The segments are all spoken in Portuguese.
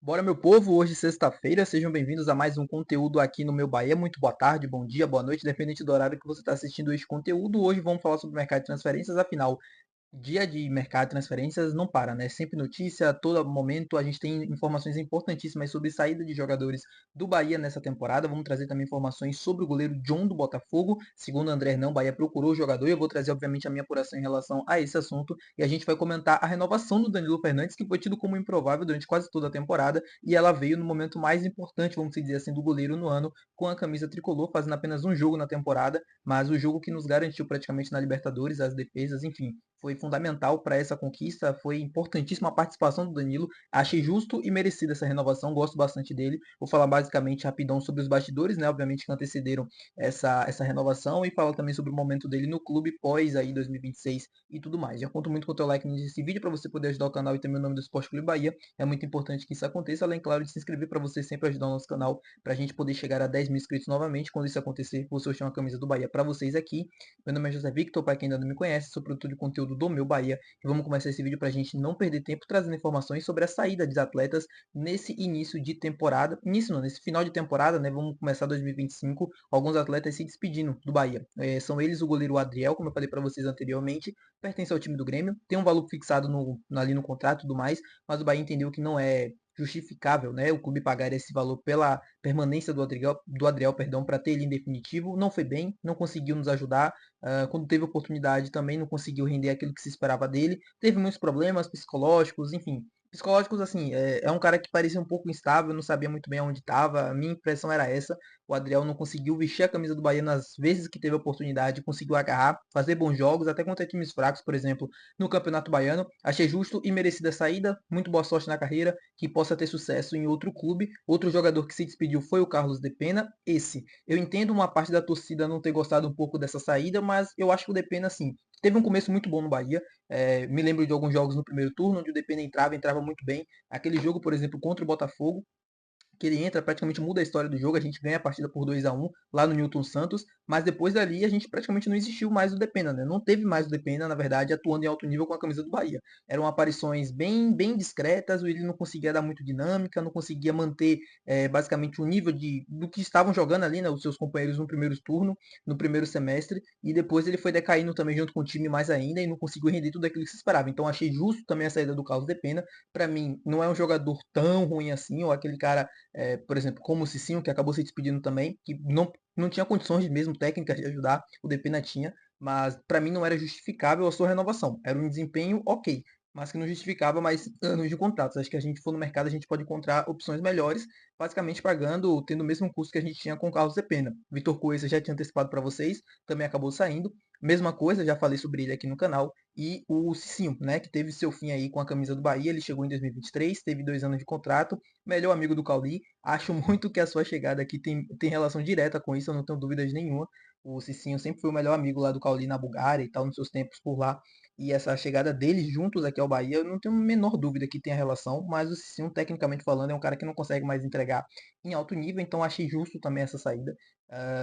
Bora, meu povo! Hoje, sexta-feira, sejam bem-vindos a mais um conteúdo aqui no meu Bahia. Muito boa tarde, bom dia, boa noite, dependente do horário que você está assistindo este conteúdo. Hoje vamos falar sobre o mercado de transferências, afinal, dia de mercado de transferências não para, né? Sempre notícia, a todo momento a gente tem informações importantíssimas sobre saída de jogadores do Bahia nessa temporada. Vamos trazer também informações sobre o goleiro John do Botafogo. Segundo André Hernão, o Bahia procurou o jogador e eu vou trazer, obviamente, a minha apuração em relação a esse assunto. E a gente vai comentar a renovação do Danilo Fernandes, que foi tido como improvável durante quase toda a temporada e ela veio no momento mais importante, vamos dizer assim, do goleiro no ano, com a camisa tricolor, fazendo apenas um jogo na temporada, mas o jogo que nos garantiu praticamente na Libertadores, as defesas, enfim, foi fundamental para essa conquista, foi importantíssima a participação do Danilo. Achei justo e merecida essa renovação, gosto bastante dele. Vou falar basicamente rapidão sobre os bastidores, né? Obviamente que antecederam essa renovação e falar também sobre o momento dele no clube pós aí 2026 e tudo mais. Já conto muito com o teu like nesse vídeo para você poder ajudar o canal e também o nome do Esporte Clube Bahia. É muito importante que isso aconteça, além, claro, de se inscrever para você sempre ajudar o nosso canal para a gente poder chegar a 10 mil inscritos novamente. Quando isso acontecer, vou sortear uma camisa do Bahia para vocês aqui. Meu nome é José Victor, para quem ainda não me conhece, sou produtor de conteúdo do meu Bahia. E vamos começar esse vídeo para a gente não perder tempo trazendo informações sobre a saída dos atletas nesse início de temporada. Início não, nesse final de temporada, né? Vamos começar 2025, alguns atletas se despedindo do Bahia. São eles o goleiro Adriel, como eu falei para vocês anteriormente, pertence ao time do Grêmio, tem um valor fixado ali no contrato e tudo mais, mas o Bahia entendeu que não é justificável, né? O clube pagar esse valor pela permanência do Adriel, perdão, para ter ele em definitivo. Não foi bem, não conseguiu nos ajudar. Quando teve oportunidade também não conseguiu render aquilo que se esperava dele. Teve muitos problemas psicológicos, enfim. Psicológicos, assim, é um cara que parecia um pouco instável, não sabia muito bem onde estava. A minha impressão era essa. O Adriel não conseguiu vestir a camisa do Bahia nas vezes que teve oportunidade, conseguiu agarrar, fazer bons jogos, até contra times fracos, por exemplo, no Campeonato Baiano. Achei justo e merecida a saída. Muito boa sorte na carreira, que possa ter sucesso em outro clube. Outro jogador que se despediu foi o Carlos de Pena. Eu entendo uma parte da torcida não ter gostado um pouco dessa saída, mas eu acho que o Depena, assim, teve um começo muito bom no Bahia. Me lembro de alguns jogos no primeiro turno, onde o Depena entrava muito bem. Aquele jogo, por exemplo, contra o Botafogo, que ele entra, praticamente muda a história do jogo, a gente ganha a partida por 2-1 lá no Newton Santos, mas depois dali a gente praticamente não existiu mais o Depena, né? Não teve mais o Depena, na verdade, atuando em alto nível com a camisa do Bahia. Eram aparições bem discretas, ele não conseguia dar muito dinâmica, não conseguia manter basicamente o nível do que estavam jogando ali, né? Os seus companheiros no primeiro turno, no primeiro semestre, e depois ele foi decaindo também junto com o time mais ainda e não conseguiu render tudo aquilo que se esperava. Então achei justo também a saída do Carlos Depena. Para mim, não é um jogador tão ruim assim, ou aquele cara por exemplo, como o Cicinho, que acabou se despedindo também, que não tinha condições mesmo técnicas de ajudar, o Depena tinha, mas para mim não era justificável a sua renovação. Era um desempenho ok, mas que não justificava mais anos de contratos. Acho que a gente for no mercado, a gente pode encontrar opções melhores, basicamente pagando, tendo o mesmo custo que a gente tinha com o Carlos Depena. Vitor Coelho já tinha antecipado para vocês, também acabou saindo. Mesma coisa, já falei sobre ele aqui no canal. E o Cicinho, né, que teve seu fim aí com a camisa do Bahia, ele chegou em 2023, teve 2 anos de contrato, melhor amigo do Cauli. Acho muito que a sua chegada aqui tem relação direta com isso, eu não tenho dúvidas nenhuma. O Cicinho sempre foi o melhor amigo lá do Cauli na Bulgária e tal, nos seus tempos por lá. E essa chegada deles juntos aqui ao Bahia, eu não tenho a menor dúvida que tem a relação, mas o Cicinho, tecnicamente falando, é um cara que não consegue mais entregar em alto nível, então achei justo também essa saída.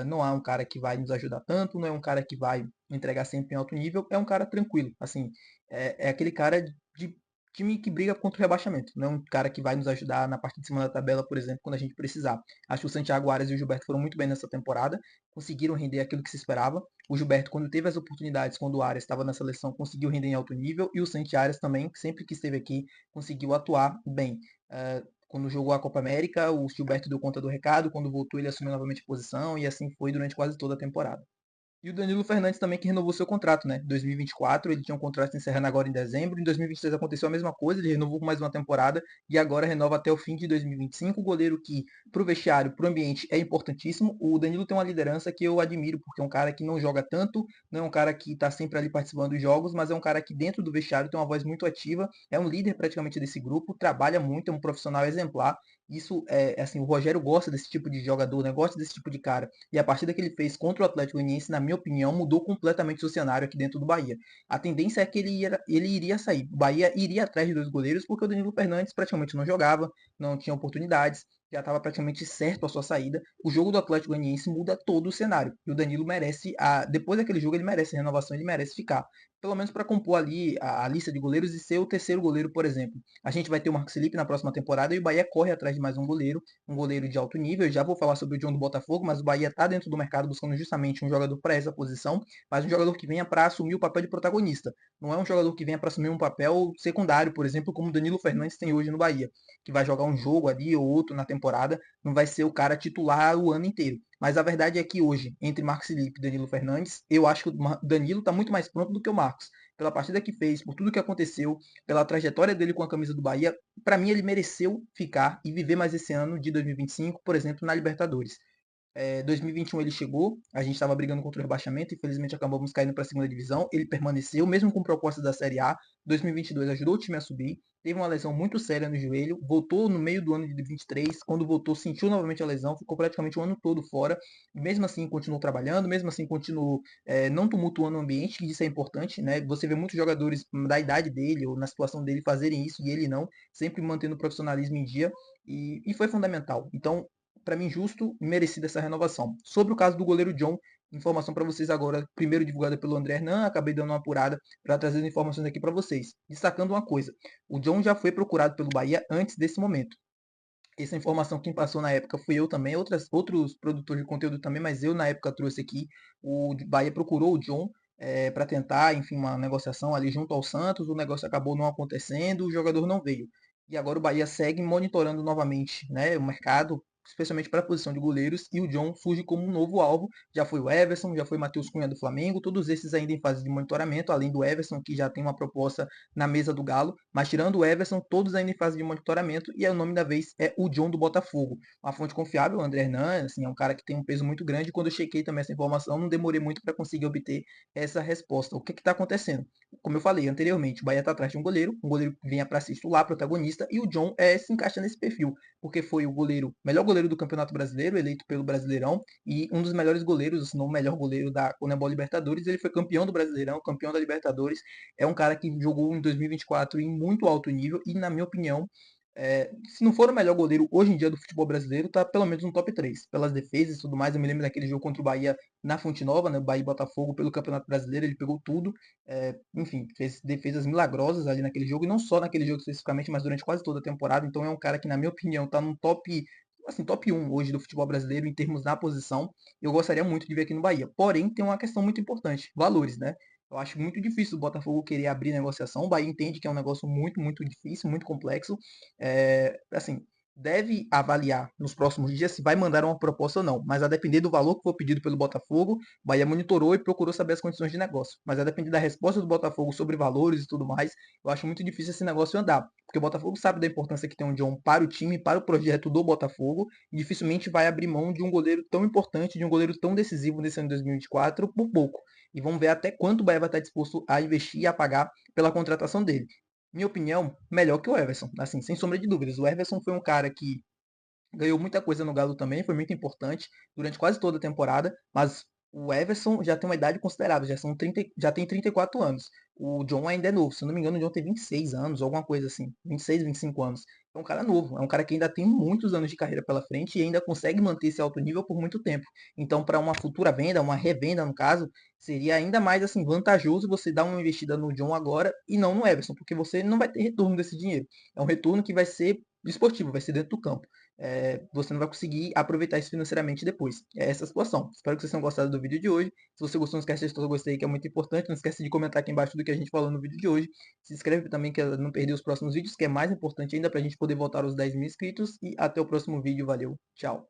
Não é um cara que vai nos ajudar tanto, não é um cara que vai entregar sempre em alto nível, é um cara tranquilo. Assim, é aquele cara de time que briga contra o rebaixamento, não é um cara que vai nos ajudar na parte de cima da tabela, por exemplo, quando a gente precisar. Acho que o Santiago Arias e o Gilberto foram muito bem nessa temporada, conseguiram render aquilo que se esperava. O Gilberto, quando teve as oportunidades, quando o Arias estava na seleção, conseguiu render em alto nível, e o Santi Arias também, sempre que esteve aqui, conseguiu atuar bem. Quando jogou a Copa América, o Gilberto deu conta do recado, quando voltou ele assumiu novamente a posição, e assim foi durante quase toda a temporada. E o Danilo Fernandes também que renovou seu contrato, né? 2024, ele tinha um contrato encerrando agora em dezembro. Em 2023 aconteceu a mesma coisa, ele renovou por mais uma temporada e agora renova até o fim de 2025. O goleiro que, pro vestiário, pro ambiente, é importantíssimo. O Danilo tem uma liderança que eu admiro, porque é um cara que não joga tanto, não é um cara que tá sempre ali participando dos jogos, mas é um cara que dentro do vestiário tem uma voz muito ativa, é um líder praticamente desse grupo, trabalha muito, é um profissional exemplar. Isso assim, o Rogério gosta desse tipo de jogador, né? Gosta desse tipo de cara. E a partida que ele fez contra o Atlético Goianiense, na minha opinião, mudou completamente o cenário aqui dentro do Bahia. A tendência é que ele iria sair. O Bahia iria atrás de dois goleiros, porque o Danilo Fernandes praticamente não jogava, não tinha oportunidades, já estava praticamente certo a sua saída. O jogo do Atlético Goianiense muda todo o cenário. E o Danilo merece, depois daquele jogo, ele merece a renovação, ele merece ficar. pelo menos para compor ali a lista de goleiros e ser o terceiro goleiro, por exemplo. A gente vai ter o Marcos Felipe na próxima temporada e o Bahia corre atrás de mais um goleiro de alto nível. Eu já vou falar sobre o John do Botafogo, mas o Bahia está dentro do mercado buscando justamente um jogador para essa posição, mas um jogador que venha para assumir o papel de protagonista. Não é um jogador que venha para assumir um papel secundário, por exemplo, como o Danilo Fernandes tem hoje no Bahia, que vai jogar um jogo ali ou outro na temporada, não vai ser o cara titular o ano inteiro. Mas a verdade é que hoje, entre Marcos Felipe e Danilo Fernandes, eu acho que o Danilo está muito mais pronto do que o Marcos. Pela partida que fez, por tudo que aconteceu, pela trajetória dele com a camisa do Bahia, para mim ele mereceu ficar e viver mais esse ano de 2025, por exemplo, na Libertadores. 2021 ele chegou, a gente estava brigando contra o rebaixamento, infelizmente acabamos caindo para a segunda divisão. Ele permaneceu, mesmo com propostas da Série A. 2022 ajudou o time a subir. Teve uma lesão muito séria no joelho, voltou no meio do ano de 2023. Quando voltou, sentiu novamente a lesão, ficou praticamente o ano todo fora. Mesmo assim, continuou trabalhando, mesmo assim, continuou não tumultuando o ambiente, que isso é importante, né? Você vê muitos jogadores da idade dele ou na situação dele fazerem isso e ele não, sempre mantendo o profissionalismo em dia, e foi fundamental. Então, para mim, justo e merecida essa renovação. Sobre o caso do goleiro John, informação para vocês agora, primeiro divulgada pelo André Hernan, acabei dando uma apurada para trazer as informações aqui para vocês. Destacando uma coisa, o John já foi procurado pelo Bahia antes desse momento. Essa informação quem passou na época fui eu também, outros produtores de conteúdo também, mas eu na época trouxe aqui. O Bahia procurou o John para tentar, enfim, uma negociação ali junto ao Santos. O negócio acabou não acontecendo, o jogador não veio. E agora o Bahia segue monitorando novamente, né, o mercado, especialmente para a posição de goleiros, e o John surge como um novo alvo. Já foi o Everson, já foi o Matheus Cunha do Flamengo, todos esses ainda em fase de monitoramento, além do Everson, que já tem uma proposta na mesa do Galo, mas tirando o Everson, todos ainda em fase de monitoramento, e o nome da vez é o John do Botafogo. Uma fonte confiável, o André Hernan, assim, é um cara que tem um peso muito grande, e quando eu chequei também essa informação, não demorei muito para conseguir obter essa resposta. O que está acontecendo? Como eu falei anteriormente, o Bahia está atrás de um goleiro que venha para ser titular, protagonista, e o John se encaixa nesse perfil, porque foi o melhor goleiro do Campeonato Brasileiro, eleito pelo Brasileirão, e um dos melhores goleiros, se não o melhor goleiro da Conmebol Libertadores. Ele foi campeão do Brasileirão, campeão da Libertadores. É um cara que jogou em 2024 em muito alto nível e, na minha opinião, se não for o melhor goleiro hoje em dia do futebol brasileiro, tá pelo menos no top 3 pelas defesas e tudo mais. Eu me lembro daquele jogo contra o Bahia na Fonte Nova, né, o Bahia e Botafogo pelo Campeonato Brasileiro, ele pegou tudo, enfim, fez defesas milagrosas ali naquele jogo, e não só naquele jogo especificamente, mas durante quase toda a temporada. Então é um cara que, na minha opinião, tá no top, assim, top 1 hoje do futebol brasileiro em termos da posição. Eu gostaria muito de ver aqui no Bahia. Porém, tem uma questão muito importante, valores, né? Eu acho muito difícil o Botafogo querer abrir negociação. O Bahia entende que é um negócio muito, muito difícil, muito complexo. Assim, deve avaliar nos próximos dias se vai mandar uma proposta ou não. Mas a depender do valor que for pedido pelo Botafogo, o Bahia monitorou e procurou saber as condições de negócio. Mas a depender da resposta do Botafogo sobre valores e tudo mais, eu acho muito difícil esse negócio andar. Porque o Botafogo sabe da importância que tem um John para o time, para o projeto do Botafogo, e dificilmente vai abrir mão de um goleiro tão importante, de um goleiro tão decisivo nesse ano de 2024 por pouco. E vamos ver até quanto o Bahia vai estar disposto a investir e a pagar pela contratação dele. Minha opinião, melhor que o Everson, assim, sem sombra de dúvidas. O Everson foi um cara que ganhou muita coisa no Galo também, foi muito importante durante quase toda a temporada, mas o Everson já tem uma idade considerável, já tem 34 anos. O John ainda é novo, se eu não me engano, o John tem 26 anos, alguma coisa assim, 26, 25 anos. É um cara novo, é um cara que ainda tem muitos anos de carreira pela frente e ainda consegue manter esse alto nível por muito tempo. Então, para uma futura venda, uma revenda no caso, seria ainda mais assim vantajoso você dar uma investida no John agora e não no Everson, porque você não vai ter retorno desse dinheiro. É um retorno que vai ser esportivo, vai ser dentro do campo. Você não vai conseguir aproveitar isso financeiramente depois. É essa a situação. Espero que vocês tenham gostado do vídeo de hoje. Se você gostou, não esquece de deixar o gostei, que é muito importante. Não esquece de comentar aqui embaixo do que a gente falou no vídeo de hoje. Se inscreve também, que não perder os próximos vídeos, que é mais importante ainda para a gente poder voltar aos 10 mil inscritos. E até o próximo vídeo. Valeu, tchau.